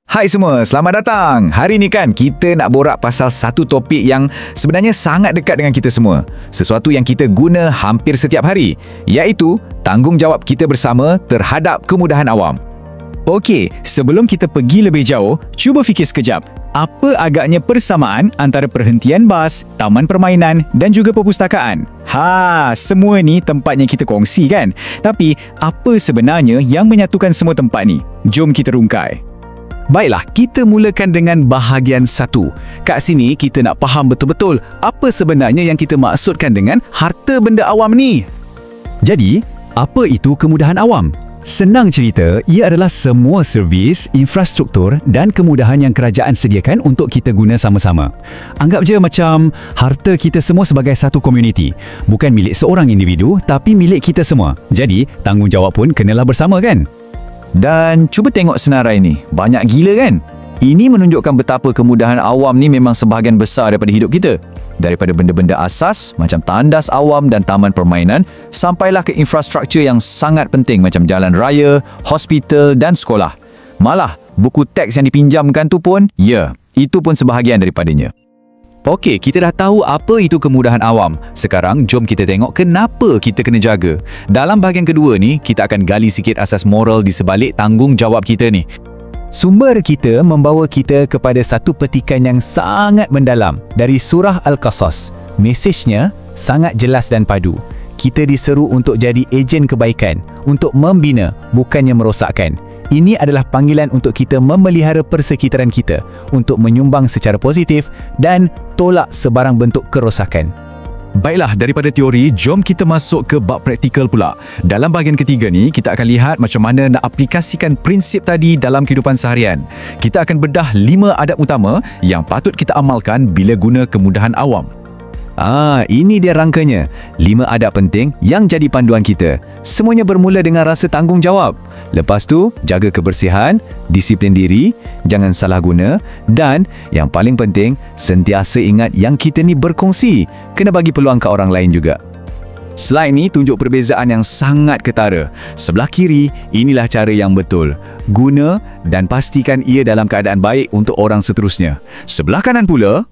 Hai semua, selamat datang. Hari ni kan kita nak borak pasal satu topik yang sebenarnya sangat dekat dengan kita semua. Sesuatu yang kita guna hampir setiap hari, iaitu tanggungjawab kita bersama terhadap kemudahan awam. Okey, sebelum kita pergi lebih jauh, cuba fikir sekejap. Apa agaknya persamaan antara perhentian bas, taman permainan dan juga perpustakaan? Semua ni tempatnya kita kongsi kan? Tapi, apa sebenarnya yang menyatukan semua tempat ni? Jom kita rungkai. Baiklah, kita mulakan dengan bahagian 1. Kat sini kita nak faham betul-betul apa sebenarnya yang kita maksudkan dengan harta benda awam ni. Jadi, apa itu kemudahan awam? Senang cerita, ia adalah semua servis, infrastruktur dan kemudahan yang kerajaan sediakan untuk kita guna sama-sama. Anggap je macam harta kita semua sebagai satu komuniti. Bukan milik seorang individu, tapi milik kita semua. Jadi, tanggungjawab pun kenalah bersama kan? Dan cuba tengok senarai ni, banyak gila kan? Ini menunjukkan betapa kemudahan awam ni memang sebahagian besar daripada hidup kita. Daripada benda-benda asas macam tandas awam dan taman permainan, sampailah ke infrastruktur yang sangat penting macam jalan raya, hospital dan sekolah. Malah, buku teks yang dipinjamkan tu pun, itu pun sebahagian daripadanya. Okey, kita dah tahu apa itu kemudahan awam. Sekarang, jom kita tengok kenapa kita kena jaga. Dalam bahagian kedua ni, kita akan gali sikit asas moral di sebalik tanggungjawab kita ni. Sumber kita membawa kita kepada satu petikan yang sangat mendalam dari surah Al-Qasas. Mesejnya sangat jelas dan padu. Kita diseru untuk jadi ejen kebaikan, untuk membina, bukannya merosakkan. Ini adalah panggilan untuk kita memelihara persekitaran kita, untuk menyumbang secara positif dan tolak sebarang bentuk kerosakan. Baiklah, daripada teori, jom kita masuk ke bab praktikal pula. Dalam bahagian ketiga ni, kita akan lihat macam mana nak aplikasikan prinsip tadi dalam kehidupan seharian. Kita akan bedah 5 adab utama yang patut kita amalkan bila guna kemudahan awam. Ini dia rangkanya. 5 adab penting yang jadi panduan kita. Semuanya bermula dengan rasa tanggungjawab. Lepas tu, jaga kebersihan, disiplin diri, jangan salah guna dan yang paling penting, sentiasa ingat yang kita ni berkongsi. Kena bagi peluang ke orang lain juga. Slide ni tunjuk perbezaan yang sangat ketara. Sebelah kiri, inilah cara yang betul. Guna dan pastikan ia dalam keadaan baik untuk orang seterusnya. Sebelah kanan pula,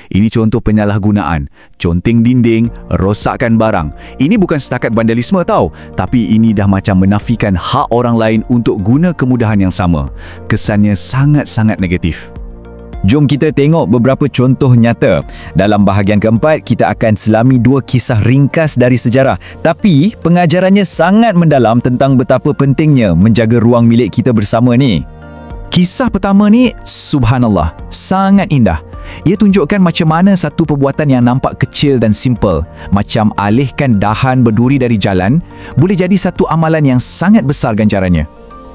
ini contoh penyalahgunaan. Conteng dinding, rosakkan barang. Ini bukan setakat vandalisme tau, tapi ini dah macam menafikan hak orang lain untuk guna kemudahan yang sama. Kesannya sangat-sangat negatif. Jom kita tengok beberapa contoh nyata. Dalam bahagian keempat, kita akan selami 2 kisah ringkas dari sejarah. Tapi, pengajarannya sangat mendalam tentang betapa pentingnya menjaga ruang milik kita bersama ni. Kisah pertama ni, subhanallah, sangat indah. Ia tunjukkan macam mana satu perbuatan yang nampak kecil dan simple, macam alihkan dahan berduri dari jalan, boleh jadi satu amalan yang sangat besar ganjarannya.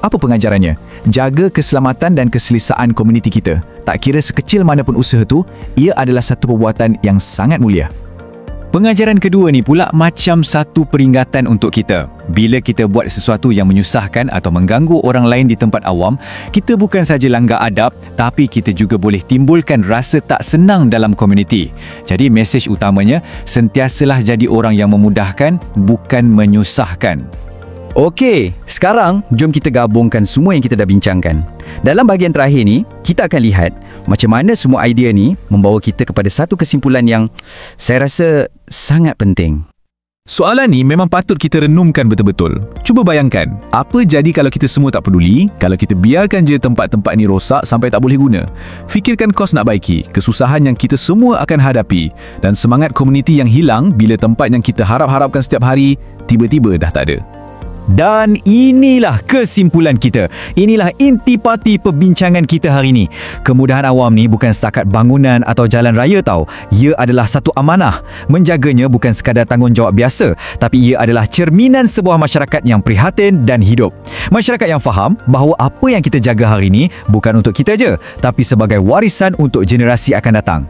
Apa pengajarannya? Jaga keselamatan dan keselesaan komuniti kita. Tak kira sekecil mana pun usaha tu, ia adalah satu perbuatan yang sangat mulia. Pengajaran kedua ni pula macam satu peringatan untuk kita. Bila kita buat sesuatu yang menyusahkan atau mengganggu orang lain di tempat awam, kita bukan saja langgar adab, tapi kita juga boleh timbulkan rasa tak senang dalam komuniti. Jadi mesej utamanya, sentiasalah jadi orang yang memudahkan, bukan menyusahkan. Okey, sekarang jom kita gabungkan semua yang kita dah bincangkan. Dalam bahagian terakhir ni, kita akan lihat macam mana semua idea ni membawa kita kepada satu kesimpulan yang saya rasa sangat penting. Soalan ni memang patut kita renungkan betul-betul. Cuba bayangkan, apa jadi kalau kita semua tak peduli, kalau kita biarkan je tempat-tempat ni rosak sampai tak boleh guna? Fikirkan kos nak baiki, kesusahan yang kita semua akan hadapi, dan semangat komuniti yang hilang bila tempat yang kita harap-harapkan setiap hari, tiba-tiba dah tak ada. Dan inilah kesimpulan kita. Inilah intipati perbincangan kita hari ini. Kemudahan awam ni bukan setakat bangunan atau jalan raya tau. Ia adalah satu amanah. Menjaganya bukan sekadar tanggungjawab biasa, tapi ia adalah cerminan sebuah masyarakat yang prihatin dan hidup. Masyarakat yang faham bahawa apa yang kita jaga hari ini bukan untuk kita je, tapi sebagai warisan untuk generasi akan datang.